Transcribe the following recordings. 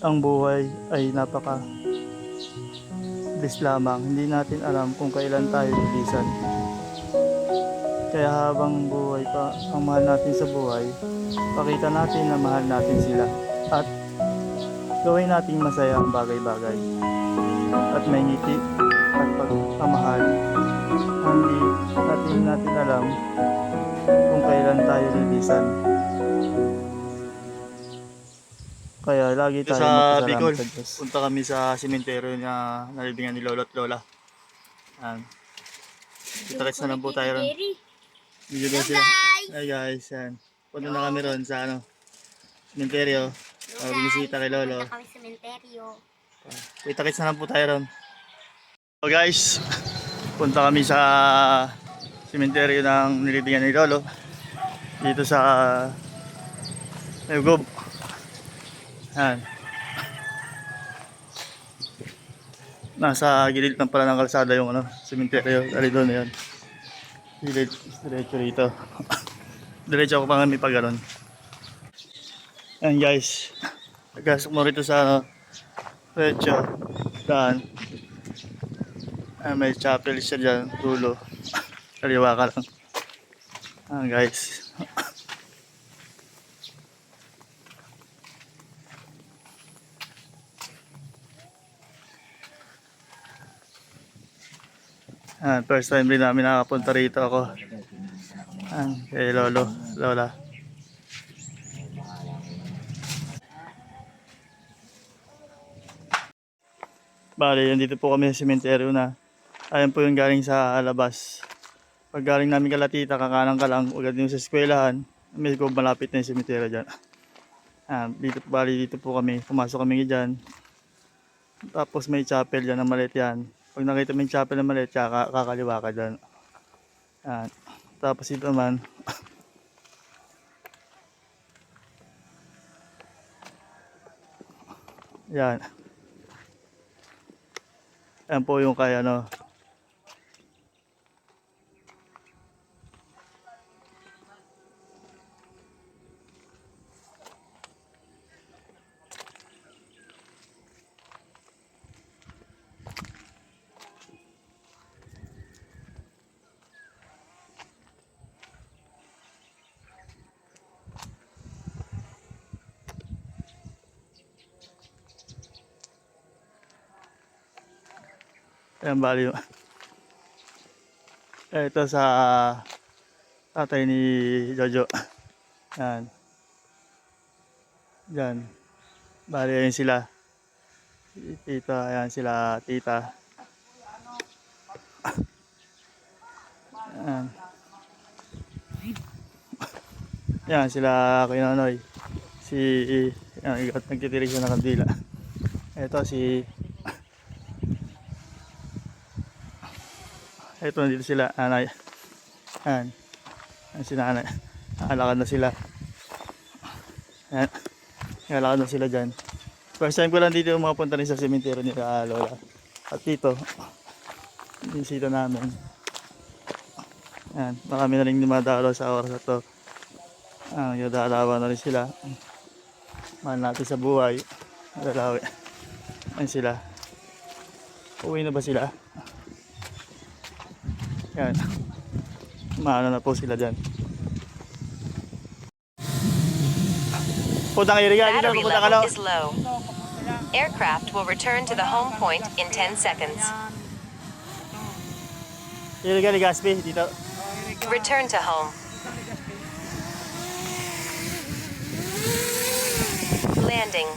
Ang buhay ay napaka-bilis lamang. Hindi natin alam kung kailan tayo lilisan. Kaya habang buhay pa ang mahal natin sa buhay, pakita natin na mahal natin sila at gawin nating masaya ang bagay-bagay at may ngiti at pagmamahal. Hindi natin alam kung kailan tayo lilisan. Kaya lagi tayo Sa magpasalamat Bicol, sa Diyos. punta kami sa sementeryo na nalibingan ni Lolo at Lola. Yan. Kita-kits na lang po tayo ron. Video daw sila. Hi guys, yan. Punta na kami ron sa sementeryo. Binisita kay Lolo. Punta kami sa sementeryo. Kita-kits na lang po tayo ron. So guys, punta kami sa sementeryo ng nilibingan ni Lolo. Dito sa Egob. Yan. Nasa gilid lang pala ng kalsada yung sementeryo. Dali doon yan. Gilid, diretso rito. Diretso ako pa nga may pagano'n. Yan guys. Pagkasok mo rito sa diretso. Daan. May chapel siya dyan. Dulo. Kaliwa ka lang. Yan guys. First time rin namin nakapunta rito ako. Kay Lolo, Lola. Bale, yan dito po kami sa sementeryo na. Ayan po yung galing sa labas. Pag galing namin Kalatita, kakanan ka lang, agad yung sa eskwelahan. Medyo malapit na yung sementeryo dyan. Dito po kami, pumasok kami dyan. Tapos may chapel dyan na maliit yan. Pag nakita mo yung chapel na maliit, kakaliwa ka dyan. Tapos ito naman, yan. Yan po yung kaya Ayan, bali. Ito sa tatay ni Jojo. Yan. Diyan. Bali, ayan sila. Tita, ayan sila, tita. Ayan. Ayan sila kay Nonoy. Nagtitirig siya ng kandila. Ito ito nandito sila, nanay. Ayan. Ayan si nanay. Nakalakad na sila. Ayan. Nakalakad na sila dyan. First time ko lang dito mapunta rin sa sementeryo ni Lola. At dito, yung sita namin. Ayan. Marami na rin dumadalaw sa oras na to. Yung dalawa na rin sila. Mahal natin sa buhay. Dalawi. Ayan sila. Uwi na ba sila? Yan. Maano na po sila dyan. Putang iriga, dito Battery pupunta ka level no? is low. Aircraft will return to the home point in 10 seconds. Iriga, Ligaspi, dito. Return to home. Landing.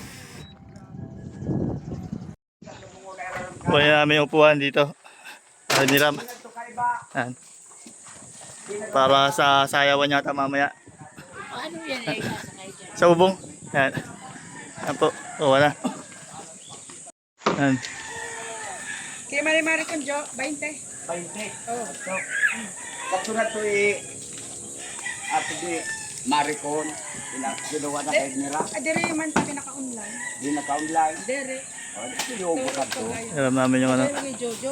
Kunin namin yung upuan dito. Niram. Yan. Para sa sayawan yata mamaya. Ano yan eh? Sa ubong. Yan. Yan po. O, wala. Yan. Kaya mari-mari kong Jo, 20. 20. Oh. So, katulad to ato di Maricon, ginawa na kay nila. Dere man tayo naka-online. Di naka-online. Dere. O, di yung bukad to. Alam namin yung Dere kay Jojo.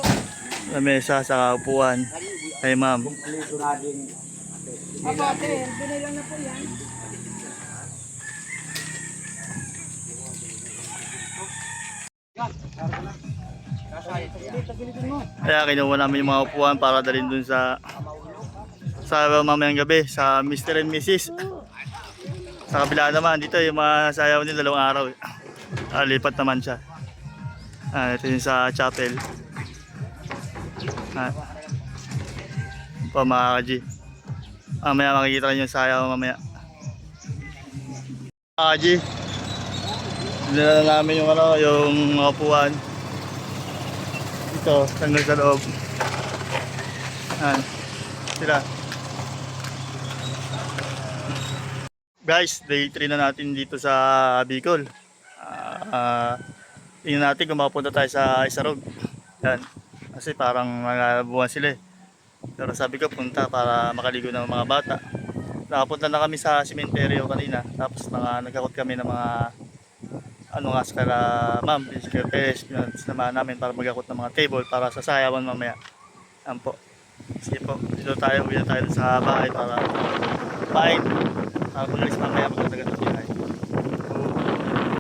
lamesa sa upuan. Kay ma'am. Kumpleto na din. Apo, ate, binilang na po yan. Kaya kinuha namin yung mga upuan para dalhin dun sa mamayang gabi sa Mr. and Mrs. Sa kabila naman dito yung mga sayaw nila 2 araw. Lipat naman siya. Ito yung sa chapel. Pa mga ka-G. Mamaya makikita nyo yung sayaw mamaya. Mga ka-G. Dinala namin yung yung mga upuan. Ito, tanggal sa loob. Sila. Guys, day 3 na natin dito sa Bicol. Tingnan natin kung makapunta tayo sa Isarog. Yan. Kasi parang nagabuhan sila eh. Pero sabi ko punta para makaligo ng mga bata. Nakapunta na kami sa sementeryo kanina. Tapos nagkakot kami ng mga kala ma'am, sinamahan namin para magkakot ng mga table para sa sayawan mamaya. Yan po. Sige po, dito tayo, uwi na tayo sa bahay para kumain. Para magalis mamaya magkatagal ng biyahe.